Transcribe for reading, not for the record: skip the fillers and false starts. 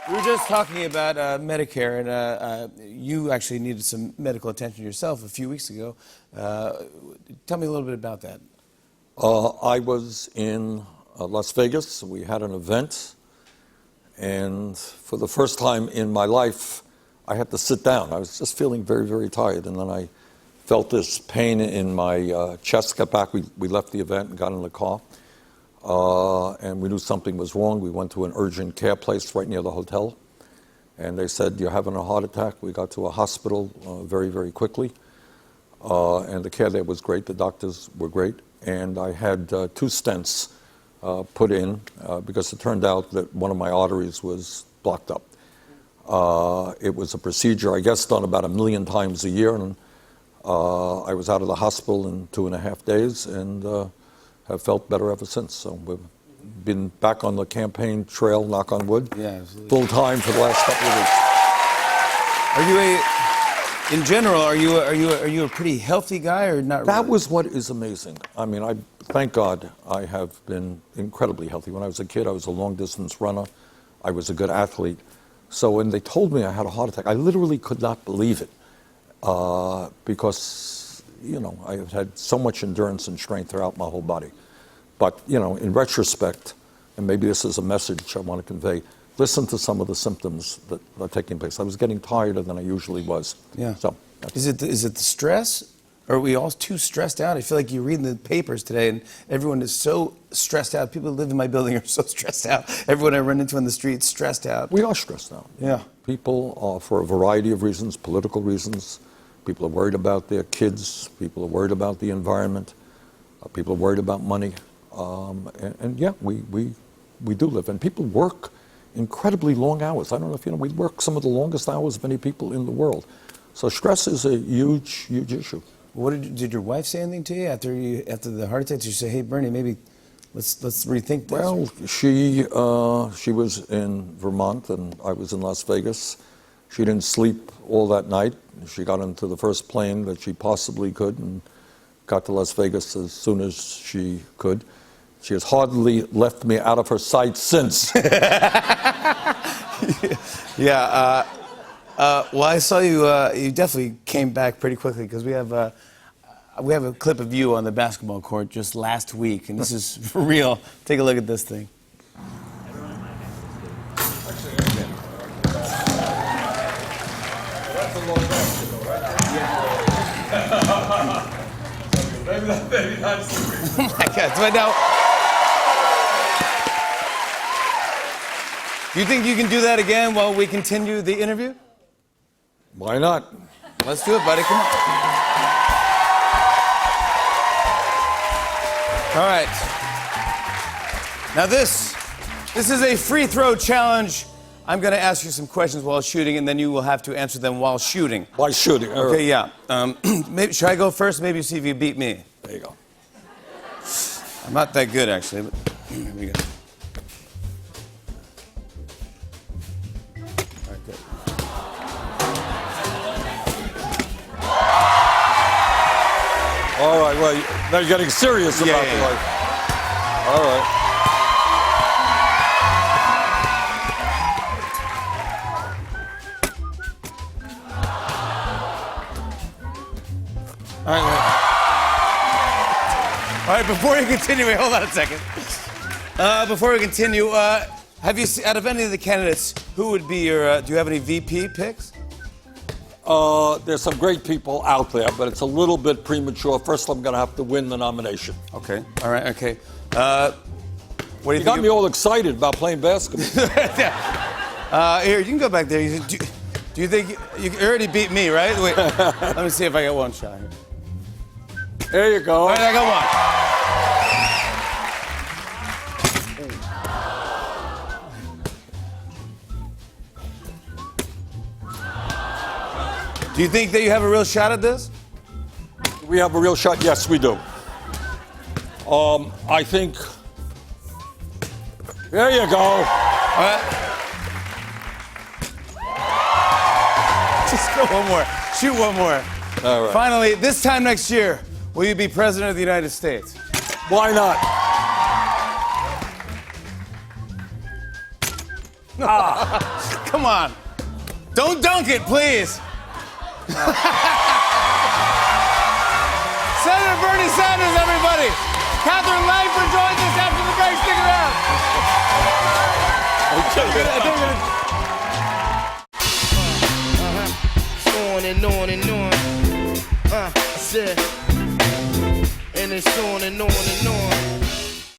We were just talking about Medicare, and you actually needed some medical attention yourself a few weeks ago. Tell me a little bit about that. I was in Las Vegas. We had an event, and for the first time in my life, I had to sit down. I was just feeling very, very tired, and then I felt this pain in my chest. Got back. We left the event and got in the car, and we knew something was wrong. We went to an urgent care place right near the hotel, and they said, "You're having a heart attack." We got to a hospital very, very quickly, and the care there was great. The doctors were great, and I had 2 stents put in because it turned out that one of my arteries was blocked up. It was a procedure, I guess, done about 1 million times a year, and I was out of the hospital in 2.5 days, and have felt better ever since. So we've been back on the campaign trail, knock on wood, full time for the last couple of weeks. In general, are you a pretty healthy guy or not? That really? was what is amazing. I mean, thank God I have been incredibly healthy. When I was a kid, I was a long distance runner. I was a good athlete. So when they told me I had a heart attack, I literally could not believe it because, I have had so much endurance and strength throughout my whole body. But, in retrospect, and maybe this is a message I want to convey, listen to some of the symptoms that are taking place. I was getting tireder than I usually was. Yeah. So, is it the stress? Or are we all too stressed out? I feel like you read in the papers today and everyone is so stressed out. People who live in my building are so stressed out. Everyone I run into on the street stressed out. We are stressed out. Yeah. People are, for a variety of reasons, political reasons. People are worried about their kids. People are worried about the environment. People are worried about money. And yeah, we do live. And people work incredibly long hours. I don't know if you know, we work some of the longest hours of any people in the world. So stress is a huge, huge issue. What did your wife say anything to you after the heart attack? Did she say, "Hey, Bernie, maybe let's rethink this"? Well, she was in Vermont and I was in Las Vegas. She didn't sleep all that night. She got into the first plane that she possibly could and got to Las Vegas as soon as she could. She has hardly left me out of her sight since. Yeah. Well, I saw you. You definitely came back pretty quickly because we have a clip of you on the basketball court just last week, and this is for real. Take a look at this thing. That's a low basketball, right? Maybe that's Oh my God! So now, do you think you can do that again while we continue the interview? Why not? Let's do it, buddy. Come on. All right. Now this is a free throw challenge. I'm going to ask you some questions while shooting, and then you will have to answer them while shooting. While shooting. Okay, yeah. Maybe should I go first? Maybe see if you beat me. There you go. I'm not that good, actually. But here we go. All right, good. All right, well, now you're getting serious about the life. All right. All right, before we continue, wait, hold on a second. Before we continue, have you, out of any of the candidates, who would be your, do you have any VP picks? There's some great people out there, but it's a little bit premature. First, I'm going to have to win the nomination. Okay. All right. Okay. What do You got me all excited about playing basketball. Here, you can go back there. Do you think you already beat me, right? Wait. Let me see if I got one shot here. There you go. All right, I got one. Do you think that you have a real shot at this? We have a real shot? Yes, we do. I think... There you go. All right. Just go one more. Shoot one more. All right. Finally, this time next year, will you be president of the United States? Why not? Come on. Don't dunk it, please. Senator Bernie Sanders, everybody. Catherine Langford joins us after the break. Stick around. On and on and on. I said, and it's on and on and on.